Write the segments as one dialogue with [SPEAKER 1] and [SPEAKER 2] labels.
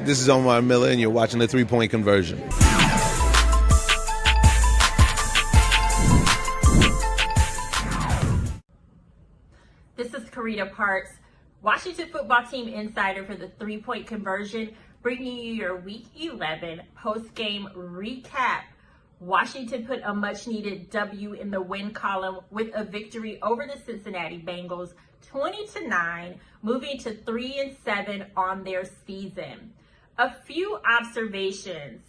[SPEAKER 1] This is Omar Miller, and you're watching the 3-point conversion.
[SPEAKER 2] This is Carita Parks, Washington football team insider for the 3-point conversion, bringing you your Week 11 post-game recap. Washington put a much-needed W in the win column with a victory over the Cincinnati Bengals, 20-9, moving to 3-7 on their season. A few observations.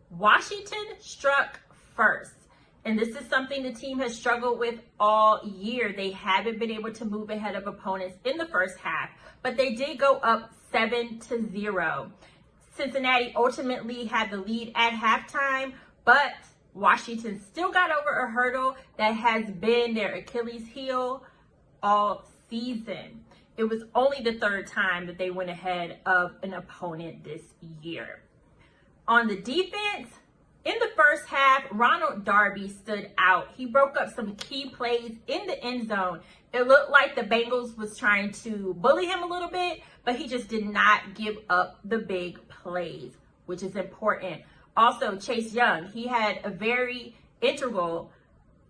[SPEAKER 2] Washington struck first, and this is something the team has struggled with all year. They haven't been able to move ahead of opponents in the first half, but they did go up 7-0. Cincinnati ultimately had the lead at halftime, but Washington still got over a hurdle that has been their Achilles heel all season. It was only the third time that they went ahead of an opponent this year. On the defense, in the first half, Ronald Darby stood out. He broke up some key plays in the end zone. It looked like the Bengals was trying to bully him a little bit, but he just did not give up the big plays, which is important. Also, Chase Young, he had a very integral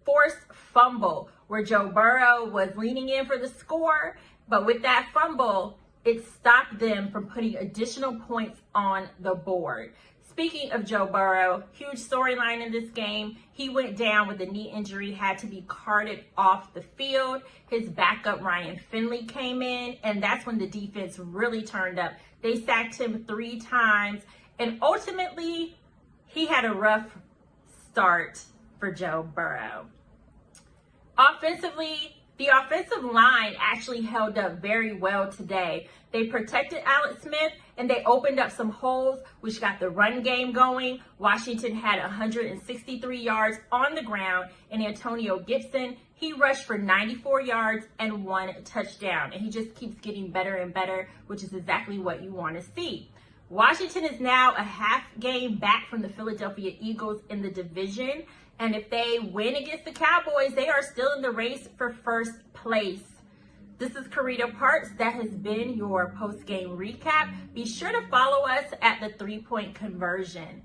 [SPEAKER 2] forced fumble where Joe Burrow was leaning in for the score, but with that fumble, it stopped them from putting additional points on the board. Speaking of Joe Burrow, huge storyline in this game. He went down with a knee injury, had to be carted off the field. His backup, Ryan Finley, came in, and that's when the defense really turned up. They sacked him 3 times, and ultimately, he had a rough start for Joe Burrow. Offensively, the offensive line actually held up very well today. They protected Alex Smith, and they opened up some holes, which got the run game going. Washington had 163 yards on the ground, and Antonio Gibson, he rushed for 94 yards and 1 touchdown. And he just keeps getting better and better, which is exactly what you want to see. Washington is now a half game back from the Philadelphia Eagles in the division. And if they win against the Cowboys, they are still in the race for first place. This is Carita Parks. That has been your post-game recap. Be sure to follow us at the 3-point conversion.